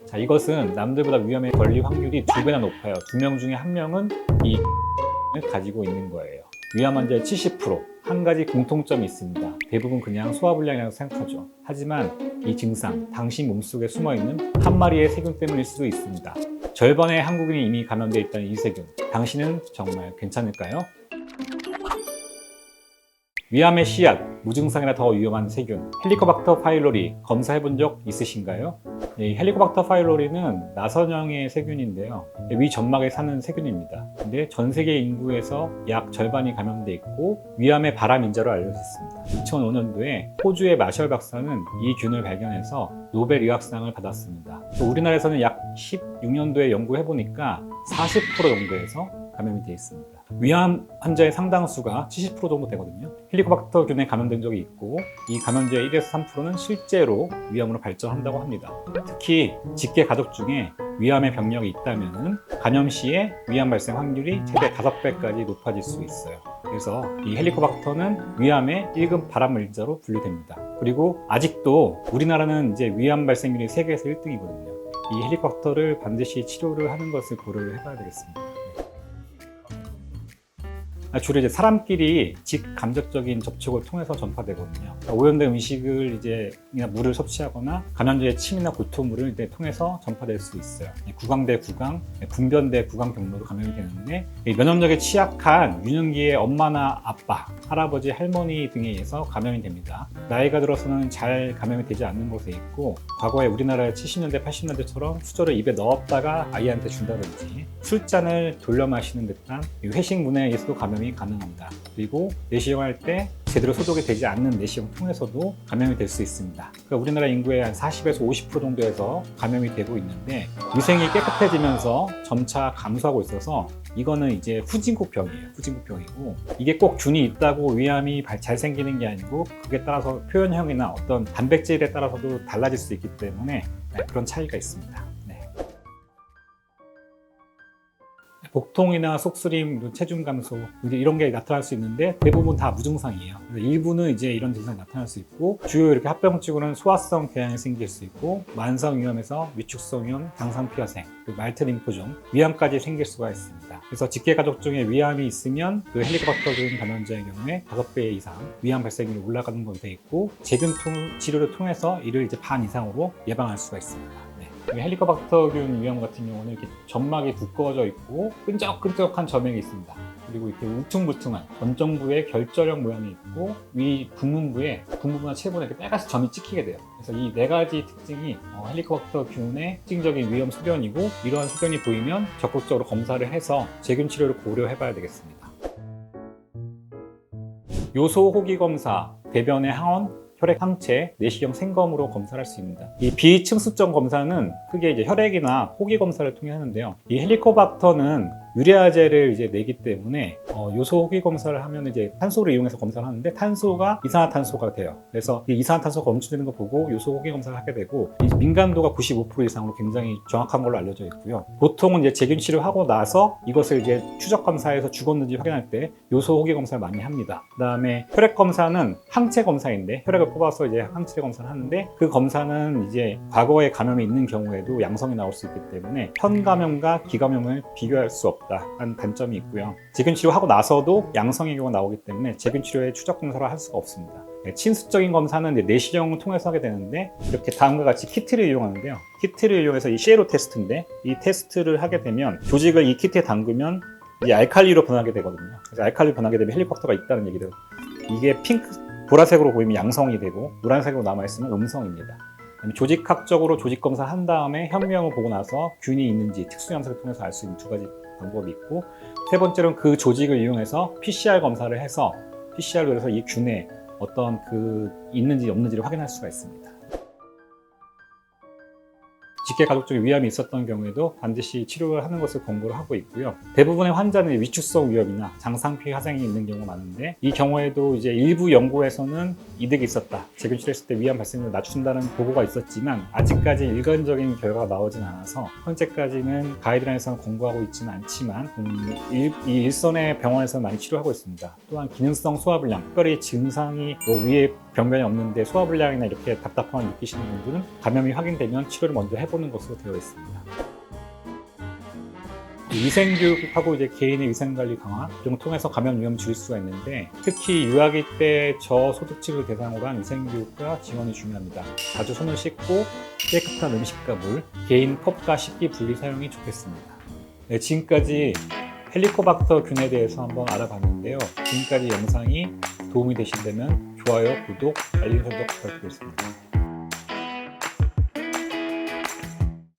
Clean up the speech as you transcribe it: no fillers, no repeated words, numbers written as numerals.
자, 이것은 남들보다 위험에 걸릴 확률이 2배나 높아요. 2명 중에 1명은 이 을 가지고 있는 거예요. 위암 환자의 70%, 한 가지 공통점이 있습니다. 대부분 그냥 소화불량이라고 생각하죠. 하지만 이 증상, 당신 몸속에 숨어있는 한 마리의 세균 때문일 수도 있습니다. 절반의 한국인이 이미 감염되어 있다는 이 세균, 당신은 정말 괜찮을까요? 위암의 씨앗, 무증상이나 더 위험한 세균, 헬리코박터 파일로리 검사해본 적 있으신가요? 이 헬리코박터 파일로리는 나선형의 세균인데요. 위 점막에 사는 세균입니다. 근데 전 세계 인구에서 약 절반이 감염돼 있고 위암의 발암인자로 알려져 있습니다. 2005년도에 호주의 마셜 박사는 이 균을 발견해서 노벨 의학상을 받았습니다. 또 우리나라에서는 약 16년도에 연구해보니까 40% 정도에서 감염이 되어 있습니다. 위암 환자의 상당수가 70% 정도 되거든요. 헬리코박터 균에 감염된 적이 있고 이 감염자의 1에서 3%는 실제로 위암으로 발전한다고 합니다. 특히 직계 가족 중에 위암의 병력이 있다면 감염 시에 위암 발생 확률이 최대 5배까지 높아질 수 있어요. 그래서 이 헬리코박터는 위암의 1급 발암물질자로 분류됩니다. 그리고 아직도 우리나라는 이제 위암 발생률이 세계에서 1등이거든요. 이 헬리코박터를 반드시 치료를 하는 것을 고려를 해봐야 되겠습니다. 주로 이제 사람끼리 직간접적인 접촉을 통해서 전파되거든요. 오염된 음식을 이제 물을 섭취하거나 감염자의 침이나 구토물을 이제 통해서 전파될 수 있어요. 구강 대 구강, 분변 대 구강 경로로 감염이 되는데 면역력에 취약한 유년기의 엄마나 아빠, 할아버지, 할머니 등에 의해서 감염이 됩니다. 나이가 들어서는 잘 감염이 되지 않는 곳에 있고 과거에 우리나라의 70년대, 80년대처럼 수저를 입에 넣었다가 아이한테 준다든지 술잔을 돌려 마시는 듯한 회식 문화에 의해서도 감염이 가능합니다. 그리고 내시경할 때 제대로 소독이 되지 않는 내시경 통해서도 감염이 될 수 있습니다. 그러니까 우리나라 인구의 한 40에서 50% 정도에서 감염이 되고 있는데 위생이 깨끗해지면서 점차 감소하고 있어서 이거는 이제 후진국병이에요. 후진국병이고 이게 꼭 균이 있다고 위암이 잘 생기는 게 아니고 그게 따라서 표현형이나 어떤 단백질에 따라서도 달라질 수 있기 때문에 그런 차이가 있습니다. 복통이나 속쓰림, 체중 감소 이런 게 나타날 수 있는데 대부분 다 무증상이에요. 일부는 이제 이런 증상이 나타날 수 있고 주요 이렇게 합병증후는 소화성 궤양이 생길 수 있고 만성 위염에서 위축성 위염, 당상피화생, 말트림포종, 위암까지 생길 수가 있습니다. 그래서 직계가족 중에 위암이 있으면 그 헬리코박터균 감염자의 경우에 5배 이상 위암 발생률이 올라가는 것이 되어 있고 제균 치료를 통해서 이를 이제 반 이상으로 예방할 수가 있습니다. 헬리코박터균 위암 같은 경우는 이렇게 점막이 두꺼워져 있고 끈적끈적한 점액이 있습니다. 그리고 이렇게 울퉁불퉁한 전정부에 결절형 모양이 있고 위 부문부에 부문부나 체부에 이렇게 빨간색 점이 찍히게 돼요. 그래서 이 4가지 특징이 헬리코박터균의 특징적인 위험 소견이고 이러한 소견이 보이면 적극적으로 검사를 해서 제균 치료를 고려해봐야 되겠습니다. 요소 호기 검사, 대변의 항원, 혈액 항체, 내시경 생검으로 검사를 할 수 있습니다. 이 비층수점 검사는 크게 이제 혈액이나 호기 검사를 통해 하는데요. 이 헬리코박터는 유래아제를 이제 내기 때문에 요소 호기 검사를 하면 이제 탄소를 이용해서 검사를 하는데 탄소가 이산화탄소가 돼요. 그래서 이 이산화탄소가 검출되는 거 보고 요소 호기 검사를 하게 되고 이 민감도가 95% 이상으로 굉장히 정확한 걸로 알려져 있고요. 보통은 이제 제균 치료하고 나서 이것을 이제 추적 검사해서 죽었는지 확인할 때 요소 호기 검사를 많이 합니다. 그다음에 혈액 검사는 항체 검사인데 혈액을 뽑아서 이제 항체 검사를 하는데 그 검사는 이제 과거에 감염이 있는 경우에도 양성이 나올 수 있기 때문에 현감염과 기감염을 비교할 수 없다. 한 단점이 있고요. 제균 치료하고 나서도 양성의 경우가 나오기 때문에 제균 치료에 추적 검사를 할 수가 없습니다. 친수적인 검사는 내시경을 통해서 하게 되는데 이렇게 다음과 같이 키트를 이용하는데요. 키트를 이용해서 이 시에로 테스트인데 이 테스트를 하게 되면 조직을 이 키트에 담그면 이 알칼리로 변하게 되거든요. 그래서 알칼리로 변하게 되면 헬리코박터가 있다는 얘기를 이게 보라색으로 보이면 양성이 되고 노란색으로 남아있으면 음성입니다. 조직학적으로 조직 검사를 한 다음에 현미경을 보고 나서 균이 있는지 특수염색을 통해서 알 수 있는 2가지 방법이 있고 세 번째로는 그 조직을 이용해서 PCR 검사를 해서 PCR로 해서 이 균에 어떤 있는지 없는지를 확인할 수가 있습니다. 직계가족 중에 위암이 있었던 경우에도 반드시 치료를 하는 것을 권고를 하고 있고요. 대부분의 환자는 위축성 위염이나 장상피화생이 있는 경우가 많은데 이 경우에도 이제 일부 연구에서는 이득이 있었다. 제균 치료했을 때 위암 발생률을 낮춘다는 보고가 있었지만 아직까지 일관적인 결과가 나오진 않아서 현재까지는 가이드라인에서는 권고하고 있지는 않지만 일선의 병원에서 많이 치료하고 있습니다. 또한 기능성 소화불량, 특별히 증상이 위에 병변이 없는데 소화불량이나 이렇게 답답함을 느끼시는 분들은 감염이 확인되면 치료를 먼저 해보는 해주는 것으로 되어 있습니다. 위생교육하고 이제 개인의 위생관리 강화 등을 통해서 감염 위험을 줄일 수가 있는데, 특히 유아기 때 저소득층을 대상으로 한 위생교육과 지원이 중요합니다. 자주 손을 씻고 깨끗한 음식과 물, 개인 컵과 식기 분리 사용이 좋겠습니다. 네, 지금까지 헬리코박터 균에 대해서 한번 알아봤는데요. 지금까지 영상이 도움이 되신다면 좋아요, 구독, 알림 설정 부탁드리겠습니다.